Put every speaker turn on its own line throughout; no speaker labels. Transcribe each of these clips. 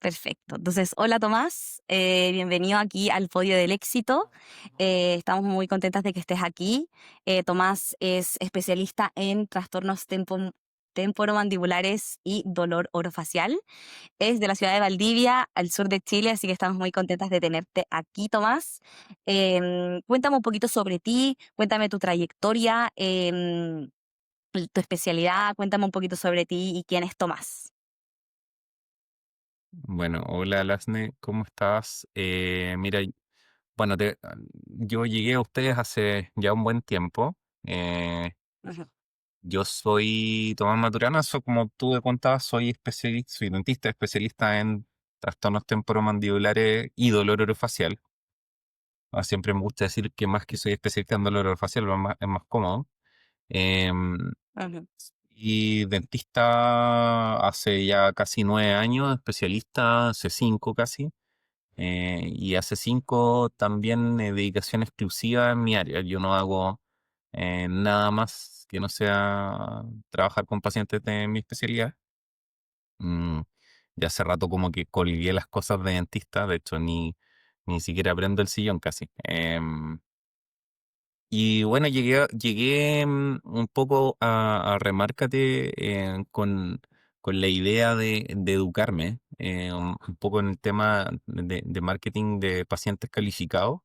Perfecto. Entonces, hola Tomás, bienvenido aquí al Podio del Éxito. Estamos muy contentas de que estés aquí. Tomás es especialista en trastornos temporomandibulares y dolor orofacial. Es de la ciudad de Valdivia, al sur de Chile, así que estamos muy contentas de tenerte aquí, Tomás. Cuéntame un poquito sobre ti, cuéntame tu trayectoria, tu especialidad, cuéntame un poquito sobre ti y quién es Tomás.
Bueno, hola Lasne, ¿cómo estás? Mira, bueno, yo llegué a ustedes hace ya un buen tiempo. Eh,
Ujú.
yo soy Tomás Maturana, como tú me contabas, soy especialista, soy dentista especialista en trastornos temporomandibulares y dolor orofacial. Siempre me gusta decir que más que soy especialista en dolor orofacial, es más cómodo. Em,
Ujú.
y dentista hace ya casi 9 años, especialista hace 5 casi. Y hace 5 también dedicación exclusiva en mi área. Yo no hago nada más que no sea trabajar con pacientes de mi especialidad. Mm, ya hace rato como que colgué las cosas de dentista, de hecho ni siquiera prendo el sillón casi. Y bueno, llegué un poco a Remárcate con la idea de educarme un poco en el tema de marketing de pacientes calificados.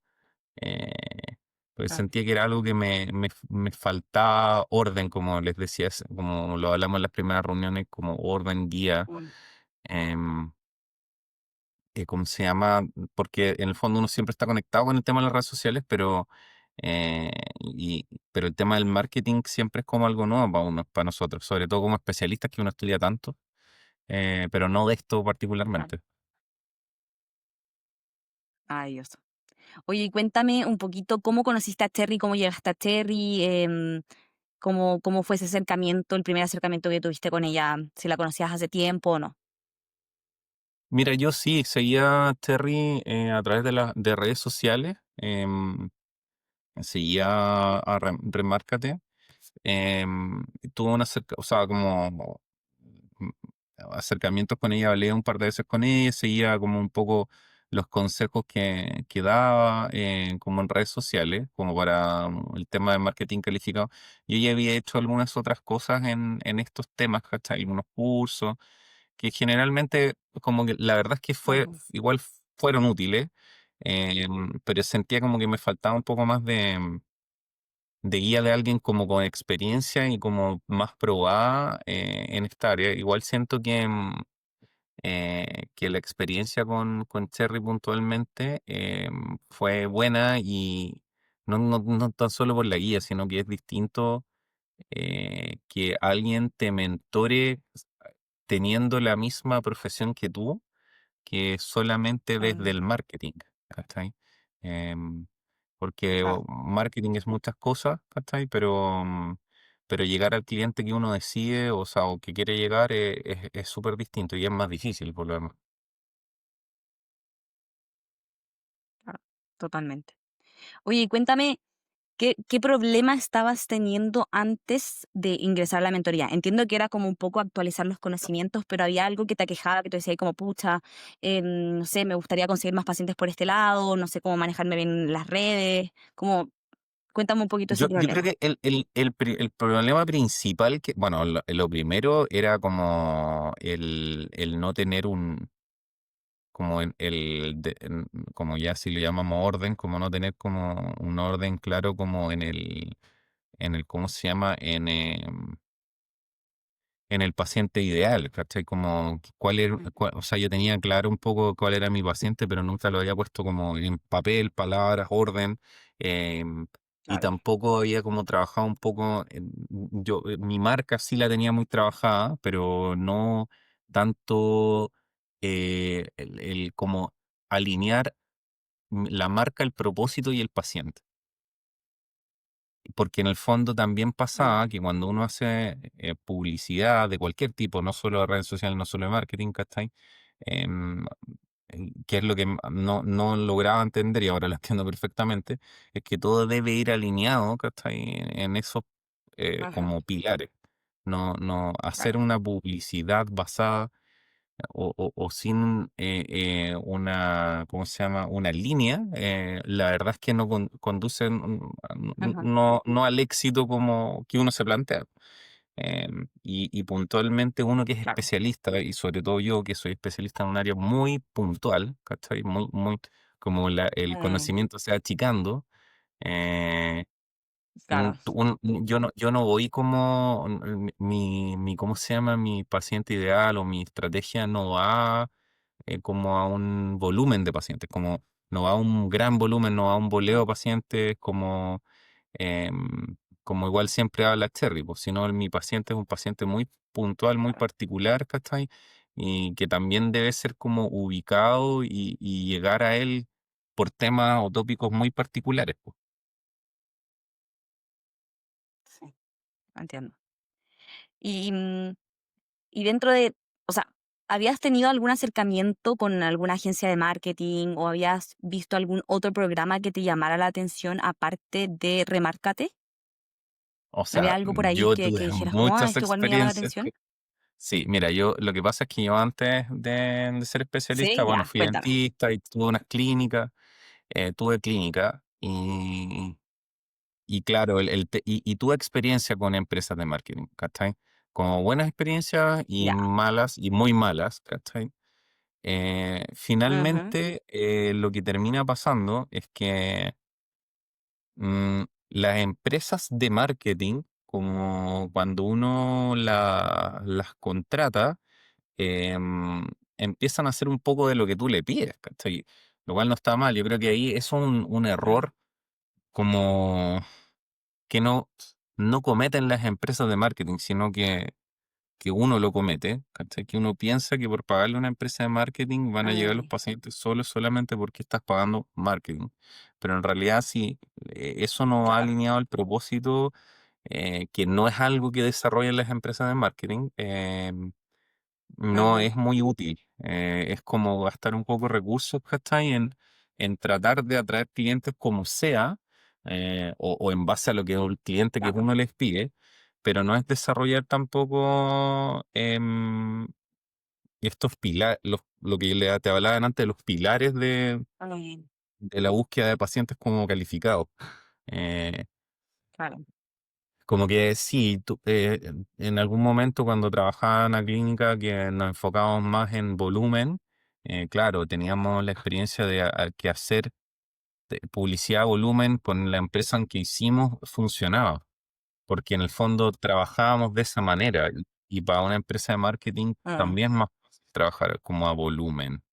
eh, pues
Claro.
sentía que era algo que me faltaba orden, como les decía, como lo hablamos en las primeras reuniones, como orden, guía.
Mm.
em, ¿Cómo se llama? Porque en el fondo uno siempre está conectado con el tema de las redes sociales, eh, pero el tema del marketing siempre es como algo nuevo para uno, para nosotros, sobre todo como especialistas que uno estudia tanto, pero no de esto
Claro.
particularmente.
Ay, Dios. Oye, y cuéntame un poquito cómo conociste a Cherry, cómo llegaste a Cherry, cómo fue ese acercamiento, el primer acercamiento que tuviste con ella, si la conocías hace tiempo o no.
Mira, yo sí seguía a Terry a través de redes sociales, seguía a Remárcate. Tuve o sea, como mm, acercamientos con ella, hablé un par de veces con ella, seguía como un poco los consejos que daba como en redes sociales, como para el tema de marketing calificado. Yo ya había hecho algunas otras cosas en estos temas, ¿cachai? Algunos cursos, que generalmente como que la verdad es que
Ujú.
igual fueron útiles, pero sentía como que me faltaba un poco más de guía de alguien como con experiencia y como más probada en esta área. Igual siento que la experiencia con Cherry puntualmente fue buena y no tan solo por la guía, sino que es distinto que alguien te mentore teniendo la misma profesión que tú que solamente desde
Mm.
el marketing, ¿cachai? Em, Porque
Claro.
marketing es muchas cosas, ¿cachai? Pero llegar al cliente que uno decide, o sea, o que quiere llegar, es súper distinto y es más difícil por lo demás.
Claro, totalmente. Oye, y cuéntame, ¿qué problema estabas teniendo antes de ingresar a la mentoría? Entiendo que era como un poco actualizar los conocimientos, pero había algo que te aquejaba, que te decía ahí como, pucha, no sé, me gustaría conseguir más pacientes por este lado, no sé cómo manejarme bien en las redes, como, cuéntame un poquito ese
Yo creo
problema.
que el problema principal, bueno, lo primero era como el no tener como como ya si le llamamos orden, como no tener como un orden claro como ¿cómo se llama? En el paciente ideal, ¿cachai? Como o sea, yo tenía claro un poco cuál era mi paciente, pero nunca lo había puesto como en papel, palabras, orden, y
Claro.
tampoco había como trabajado un poco, mi marca sí la tenía muy trabajada, pero no tanto el como alinear la marca, el propósito y el paciente. Porque en el fondo también
Mm.
pasaba que cuando uno hace publicidad de cualquier tipo, no solo de redes sociales, no solo de marketing, ¿cachai? Em, que es lo que no lograba entender y ahora lo entiendo perfectamente, es que todo debe ir alineado, ¿cachai? En esos
Ajá.
como pilares. No hacer
Claro.
una publicidad basada. o sin una, ¿cómo se llama? Una línea, la verdad es que no conducen
Ajá,
no al éxito como que uno se plantea. Y puntualmente uno que es
claro.
especialista, y sobre todo yo que soy especialista en un área muy puntual, ¿cachai? Muy, como el
Mm,
conocimiento se va achicando. eh,
claro,
yo no voy como ¿cómo se llama? Mi paciente ideal o mi estrategia no va como a un volumen de pacientes, como no va a un gran volumen, no va a un boleo
mm,
de pacientes, como igual siempre habla Cherry, pues, sino mi paciente es un paciente muy puntual, muy
claro.
particular, ¿cachai? Y que también debe ser como ubicado y llegar a él por temas o tópicos muy particulares, pues.
Sí, entiendo. Y, y dentro de, o sea, ¿habías tenido algún acercamiento con alguna agencia de marketing o habías visto algún otro programa que te llamara la atención aparte de Remárcate?
O
¿Había
sea,
algo por ahí
yo tuve
que dijeras como, ah,
muchas
esto igual me llama la
experiencias.
atención?
Sí, mira, lo que pasa es que yo antes de ser especialista,
Sí,
bueno,
ya,
fui
cuéntame.
dentista y tuve unas clínicas, tuve clínica y claro, y tuve experiencia con empresas de marketing, ¿cachai? Como buenas experiencias y
Ya.
malas y muy malas, ¿cachai?
Ujú,
Finalmente, lo que termina pasando es que las empresas de marketing, como cuando uno las contrata, em, empiezan a hacer un poco de lo que tú le pides, ¿cachai? Lo cual no está mal. Yo creo que ahí es un
claro.
error como que no cometen las empresas de marketing, sino que uno lo comete, ¿cachai? Que uno piensa que por pagarle a una empresa de marketing van a llegar los
Mm,
pacientes solo solamente porque estás pagando marketing. Pero en realidad si eso no va
claro.
alineado al propósito, que no es algo que desarrollen las empresas de marketing, no
Ujú,
es muy útil. Es como gastar un poco de recursos, ¿cachai? En tratar de atraer clientes como sea, o en base a lo que el cliente que
claro.
uno les pide, pero no es desarrollar tampoco estos pilares, lo que te hablaba antes, de los pilares
Mm,
de la búsqueda de pacientes como calificados. Eh,
claro.
Como que sí, en algún momento cuando trabajaba en la clínica que nos enfocábamos más en volumen, claro, teníamos la experiencia que hacer publicidad a volumen con la empresa en que hicimos funcionaba, porque en el fondo trabajábamos de esa manera y para una empresa de marketing
Mm,
también es más fácil trabajar como a volumen,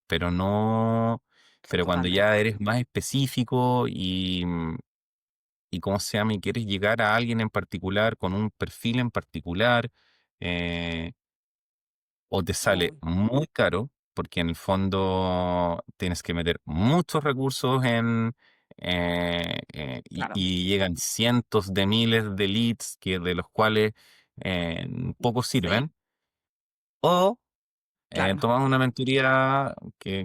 pero no,
sí,
pero cuando ya
totalmente.
eres más específico y cómo se llama, y quieres llegar a alguien en particular, con un perfil en particular, eh, o te sale
Mm,
muy caro, porque en el fondo tienes que meter muchos recursos
claro.
y llegan cientos de miles de leads de los cuales pocos
Sí,
sirven, o
claro.
tomas una mentoría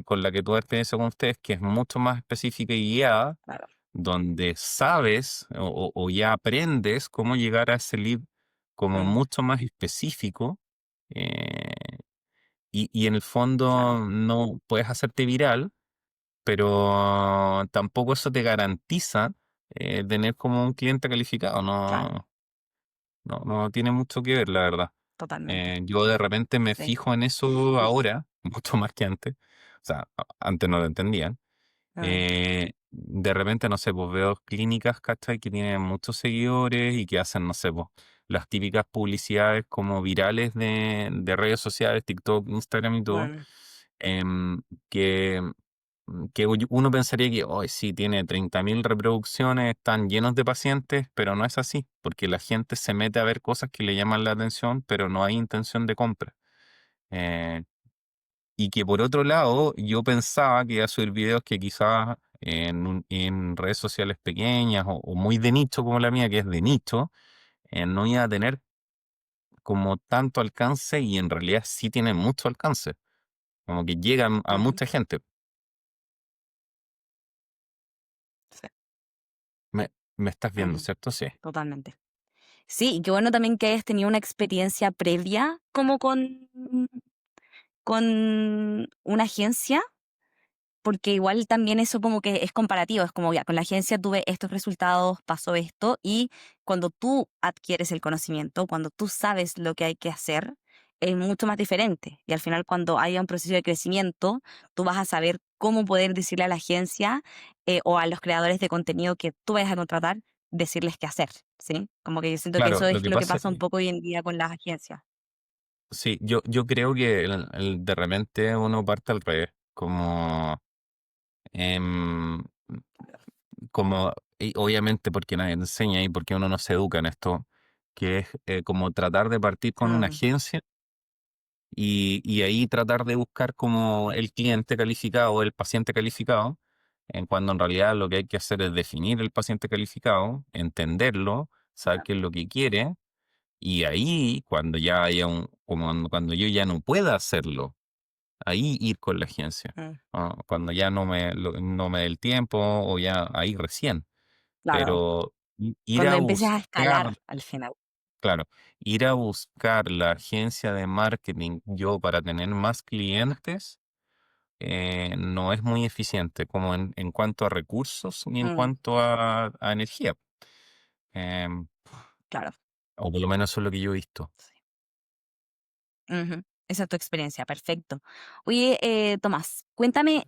con la que tú experiencia con ustedes, que es mucho más específica y guiada,
Claro.
donde sabes o ya aprendes cómo llegar a ese lead como
Mm,
mucho más específico, eh, y en el
claro.
fondo no puedes hacerte viral, pero tampoco eso te garantiza tener como un cliente calificado.
Claro.
No tiene mucho que ver, la verdad.
Totalmente.
Yo de repente me
Sí.
fijo en eso ahora, mucho más que antes. O sea, antes no lo entendía.
Mm,
De repente, no sé, pues veo clínicas, ¿cachai? Que tienen muchos seguidores y que hacen, no sé, pues las típicas publicidades como virales de redes sociales, TikTok, Instagram y todo,
mm,
em, que, que uno pensaría que hoy sí tiene 30.000 reproducciones, están llenos de pacientes, pero no es así, porque la gente se mete a ver cosas que le llaman la atención, pero no hay intención de compra. Eh, y que por otro lado, yo pensaba que iba a subir videos que quizás en redes sociales pequeñas o muy de nicho como la mía, que es de nicho, no iba a tener como tanto alcance y en realidad sí tiene mucho alcance, como que llegan a
ujú,
mucha gente.
sí,
Me estás viendo,
ujú,
¿cierto? Sí.
totalmente. Sí, y qué bueno también que hayas tenido una experiencia previa como con una agencia? Porque igual también eso como que es comparativo, es como ya, con la agencia tuve estos resultados, pasó esto, y cuando tú adquieres el conocimiento, cuando tú sabes lo que hay que hacer, es mucho más diferente. Y al final cuando haya un proceso de crecimiento, tú vas a saber cómo poder decirle a la agencia o a los creadores de contenido que tú vayas a contratar, decirles qué hacer, ¿sí? Como que yo siento que
Claro,
eso
lo
es
que
lo que
pasa,
pasa un poco hoy en día con las agencias.
sí, yo creo que de repente uno parte al revés, em, y obviamente porque nadie te enseña y porque uno no se educa en esto, que es como tratar de partir con una
Mm,
agencia y ahí tratar de buscar como el cliente calificado, el paciente calificado, en cuando en realidad lo que hay que hacer es definir el paciente calificado, entenderlo, saber qué es lo que quiere, y ahí cuando ya haya como cuando yo ya no pueda hacerlo, ahí ir con la agencia.
mm,
Cuando ya no me dé el tiempo o ya ahí recién.
claro,
Pero ir
cuando
a
empieces a
buscar,
escalar al final.
claro, ir a buscar la agencia de marketing yo para tener más clientes no es muy eficiente como en cuanto a recursos ni en
Mm,
cuanto a energía. Em,
claro.
o por lo menos eso es lo que yo he visto.
Ujú. Esa es tu experiencia, perfecto. Oye, Tomás, cuéntame,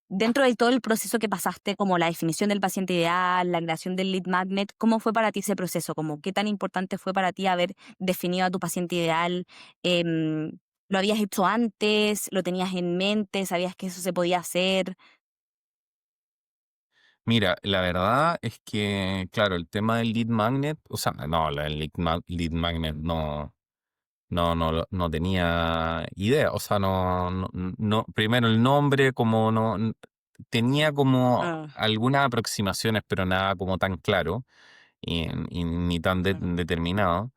dentro de todo el proceso que pasaste, como la definición del paciente ideal, la creación del lead magnet, ¿cómo fue para ti ese proceso? Como, ¿qué tan importante fue para ti haber definido a tu paciente ideal? Em, ¿Lo habías hecho antes? ¿Lo tenías en mente? ¿Sabías que eso se podía hacer?
Mira, la verdad es que, claro, el tema del lead magnet, o sea, no, el lead magnet no. No tenía idea, o sea, primero el nombre, como tenía como
Mm,
algunas aproximaciones, pero nada como tan claro y ni tan
mm,
determinado.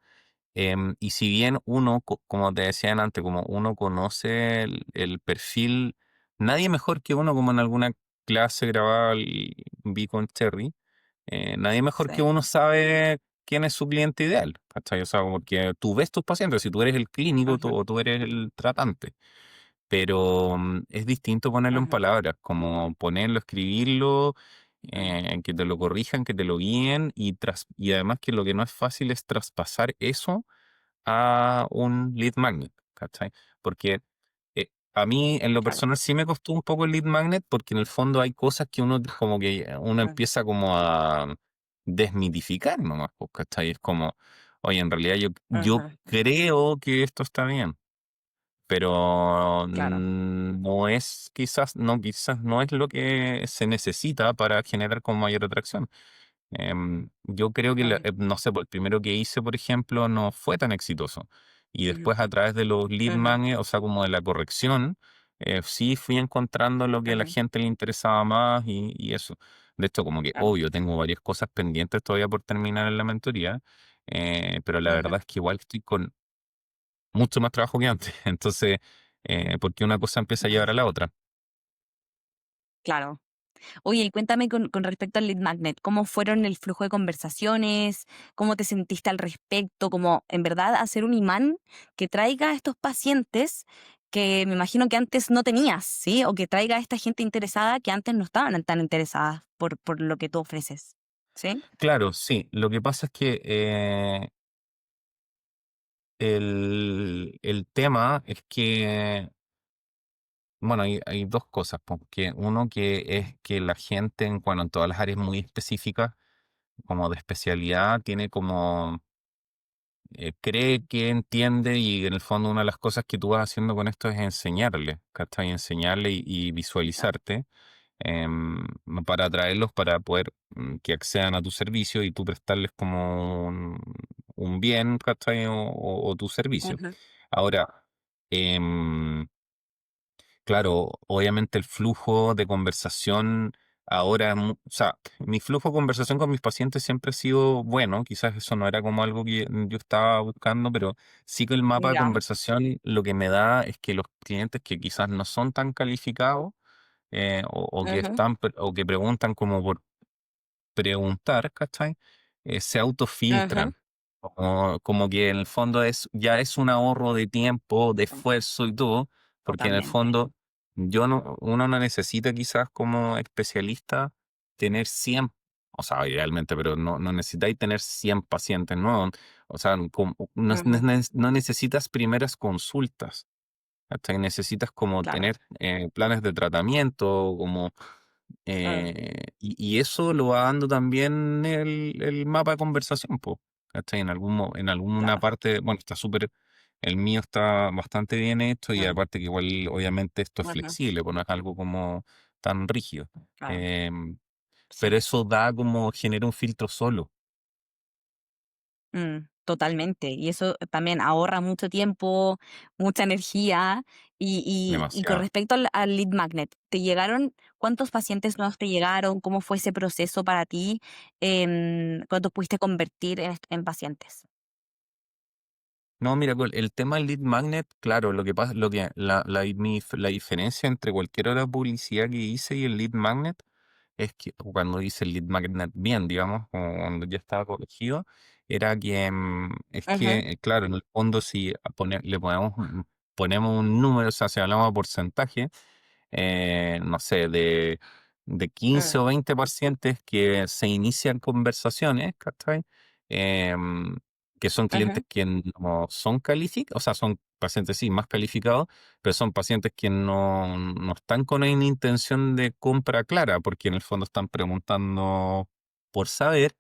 Y si bien uno, como te decían antes, como uno conoce el perfil, nadie mejor que uno, como en alguna clase grabada vi con Cherry, nadie mejor que
sí.
uno sabe quién es su cliente ideal, ¿cachai? O sea, porque tú ves tus pacientes, si tú eres el clínico
Ujú,
o tú eres el tratante, pero es distinto ponerlo en
ujú,
palabras, como ponerlo, escribirlo, que te lo corrijan, que te lo guíen y además que lo que no es fácil es traspasar eso a un lead magnet, ¿cachai? Porque a mí en lo
claro.
personal sí me costó un poco el lead magnet porque en el fondo hay cosas que uno como que uno
Mm,
empieza como a desmitificar nomás, pues, ¿cachai? Es como, oye, en realidad yo
ujú,
creo que esto está bien, pero
claro.
quizás no es lo que se necesita para generar con mayor atracción. Yo creo que,
Mm,
no sé, pues, el primero que hice, por ejemplo, no fue tan exitoso. Y
ujú,
después a través de los lead
ujú,
magnets, o sea, como de la corrección, sí fui encontrando lo que a la
ujú,
gente le interesaba más y eso. De hecho, como que,
claro.
obvio, tengo varias cosas pendientes todavía por terminar en la mentoría, pero la
Ujú,
verdad es que igual estoy con mucho más trabajo que antes. Entonces, porque una cosa empieza a
ujú,
llevar a la otra.
claro. Oye, y cuéntame con respecto al lead magnet, ¿cómo fueron el flujo de conversaciones? ¿Cómo te sentiste al respecto? Como en verdad hacer un imán que traiga a estos pacientes que me imagino que antes no tenías, ¿sí? O que traiga a esta gente interesada que antes no estaban tan interesadas por lo que tú ofreces, ¿sí?
Claro, sí. Lo que pasa es que el tema es que, bueno, hay dos cosas, porque uno que es que la gente, bueno, en todas las áreas muy específicas, como de especialidad, tiene como, cree que entiende y en el fondo una de las cosas que tú vas haciendo con esto es enseñarle, ¿cachai? Enseñarle y visualizarte para atraerlos, para poder que accedan a tu servicio y tú prestarles como un bien, ¿cachai? O tu servicio.
Ujú,
Ahora, em, claro, obviamente el flujo de conversación ahora, o sea, mi flujo de conversación con mis pacientes siempre ha sido bueno, quizás eso no era como algo que yo estaba buscando, pero sí que el mapa de
ya.
conversación lo que me da es que los clientes que quizás no son tan calificados o que
Ujú,
están o que preguntan como por preguntar, ¿cachai? Se
ujú,
autofiltran. Como que en el fondo ya es un ahorro de tiempo, de esfuerzo y todo, porque en el
totalmente.
fondo uno no necesita quizás como especialista tener 100, o sea, idealmente, pero no necesitáis tener 100 pacientes nuevos. O sea,
Ujú,
no necesitas primeras consultas. ¿Cachai? Necesitas como
claro,
tener planes de tratamiento, como,
mm,
y eso lo va dando también el mapa de conversación, po, ¿cachai? En alguna
claro.
parte, bueno, está súper, el mío está bastante bien hecho y
Mm,
aparte que igual obviamente esto es
ujú,
flexible, pues no es algo como tan rígido.
claro,
Em, pero
sí.
eso da como, genera un filtro solo,
Totalmente. Y eso también ahorra mucho tiempo, mucha energía. Y con
demasiado.
respecto al lead magnet, ¿te llegaron, cuántos pacientes nuevos te llegaron? ¿Cómo fue ese proceso para ti? ¿Cuántos pudiste convertir en pacientes?
No, mira, el tema del lead magnet, claro, lo que pasa, la diferencia entre cualquier otra publicidad que hice y el lead magnet es que cuando hice el lead magnet bien, digamos, o cuando ya estaba corregido, era que es que,
Ujú,
claro, en el fondo si le ponemos un número, o sea, si hablamos de porcentaje, no sé, de 15
mm,
o 20 pacientes que se inician conversaciones, ¿cachai? Em, que son clientes
ujú,
que no son calificados, o sea, son pacientes sí más calificados, pero son pacientes que no están con una intención de compra clara, porque en el fondo están preguntando por saber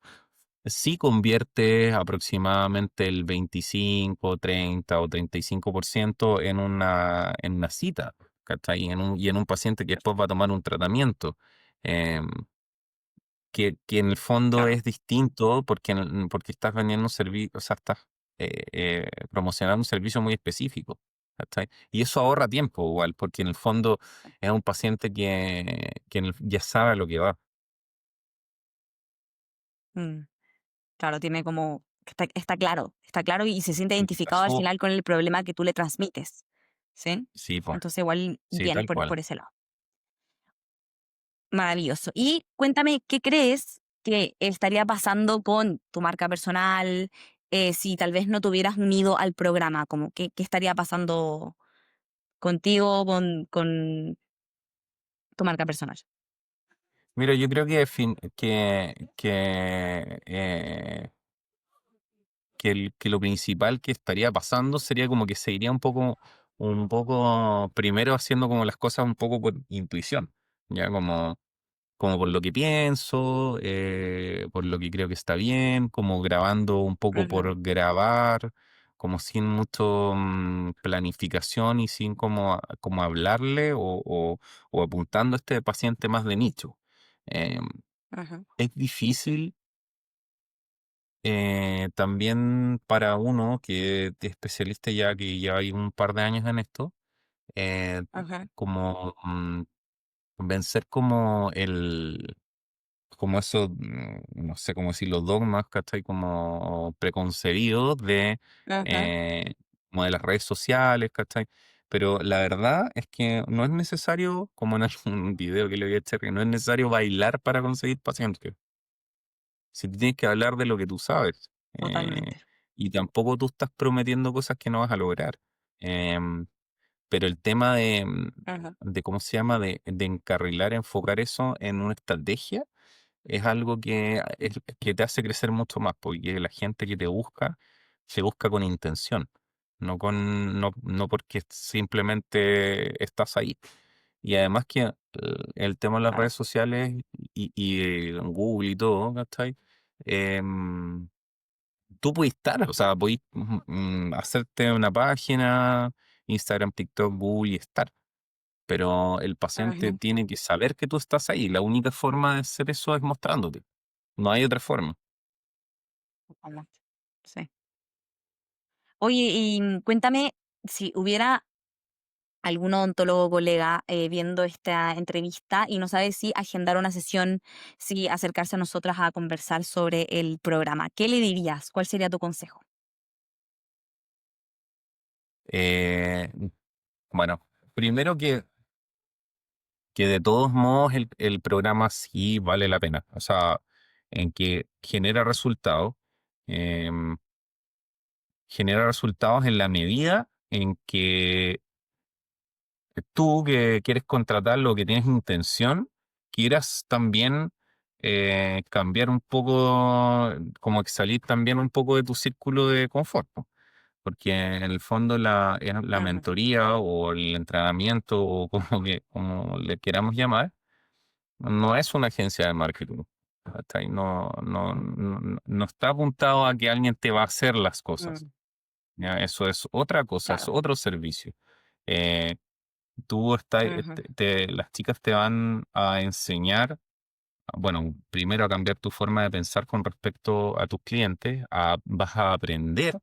si convierte aproximadamente el 25, 30 o 35% en una cita, ¿cachai? Y en un paciente que después va a tomar un tratamiento. em, que en el fondo
claro.
es distinto porque, porque estás vendiendo un servicio, o sea, estás promocionando un servicio muy específico. ¿Cachai? Y eso ahorra tiempo igual, porque en el fondo es un paciente que ya sabe a lo que va.
mm, claro, tiene como, está claro y se siente
En tu
identificado al
caso,
final con el problema que tú le transmites. ¿Sí?
sí, pues,
Entonces, igual
sí,
bien
tal cual.
por ese lado. Maravilloso. Y cuéntame, ¿qué crees que estaría pasando con tu marca personal si tal vez no te hubieras unido al programa? Como qué estaría pasando contigo, con tu marca personal.
Mira, yo creo que lo principal que estaría pasando sería como que se iría un poco primero haciendo como las cosas un poco por intuición, ya como por lo que pienso, por lo que creo que está bien, como grabando un poco
Ujú,
por grabar, como sin mucho planificación y sin como hablarle o apuntando a este paciente más de nicho. Em,
ujú,
es difícil también para uno que es especialista ya que lleva ahí un par de años en esto, eh,
ujú,
como vencer como como eso, no sé cómo decir, los dogmas, ¿cachai? Como preconcebidos
ujú,
como de las redes sociales, ¿cachai? Pero la verdad es que no es necesario, como en algún video que le voy a echar, que no es necesario bailar para conseguir pacientes. Si tú tienes que hablar de lo que tú sabes,
totalmente.
y tampoco tú estás prometiendo cosas que no vas a lograr. Em, pero el tema
Ujú,
de ¿cómo se llama? De encarrilar, enfocar eso en una estrategia es algo que te hace crecer mucho más, porque la gente que te busca con intención, no porque simplemente estás ahí. Y además que el tema de las
claro.
redes sociales y Google y todo, ¿cachai? Em, tú puedes estar, o sea, puedes hacerte una página, Instagram, TikTok, Google y estar, pero el paciente
Ujú,
tiene que saber que tú estás ahí. La única forma de hacer eso es mostrándote. No hay otra forma.
totalmente. Sí. Oye, y cuéntame si hubiera algún odontólogo colega viendo esta entrevista y no sabe si agendar una sesión, si acercarse a nosotras a conversar sobre el programa. ¿Qué le dirías? ¿Cuál sería tu consejo?
Eh, bueno, primero que de todos modos el programa sí vale la pena. O sea, en que em, genera resultados en la medida en que que tú que quieres contratar lo que tienes intención, quieras también cambiar un poco, como que salir también un poco de tu círculo de confort, po. Porque en el fondo la
Ujú,
mentoría o el entrenamiento o como le queramos llamar, no es una agencia de marketing. ¿Cachai? No está apuntado a que alguien te va a hacer las cosas.
mm,
¿Ya? Eso es otra cosa, es
claro.
otro servicio. Eh, Tú estás,
Ujú,
las chicas te van a enseñar, bueno, primero a cambiar tu forma de pensar con respecto a tus clientes, vas a aprender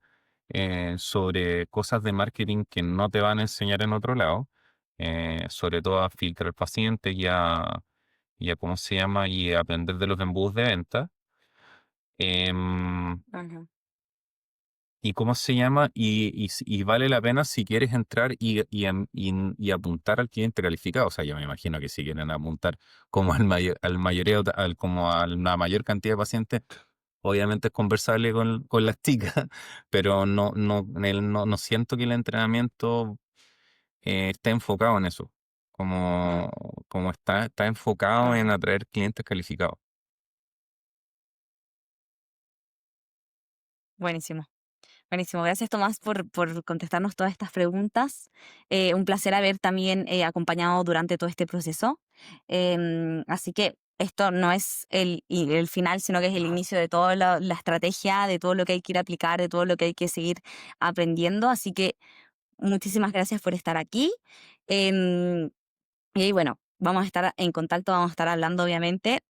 sobre cosas de marketing que no te van a enseñar en otro lado, sobre todo a filtrar pacientes y a cómo se llama, y a aprender de los embudos de venta. Em,
ujú,
¿Y cómo se llama? Y vale la pena si quieres entrar y apuntar al cliente calificado. O sea, yo me imagino que si quieren apuntar como al mayoreo, como a la mayor cantidad de pacientes, obviamente es conversable con las chicas, pero no siento que el entrenamiento esté enfocado en eso.
mm,
Como está enfocado en
ujú.
atraer clientes calificados.
Buenísimo. Buenísimo, gracias Tomás por contestarnos todas estas preguntas. Un placer haber también acompañado durante todo este proceso. Así que esto no es el final, sino que es el inicio de toda la estrategia, de todo lo que hay que ir a aplicar, de todo lo que hay que seguir aprendiendo. Así que muchísimas gracias por estar aquí. Em, y bueno, vamos a estar en contacto, vamos a estar hablando obviamente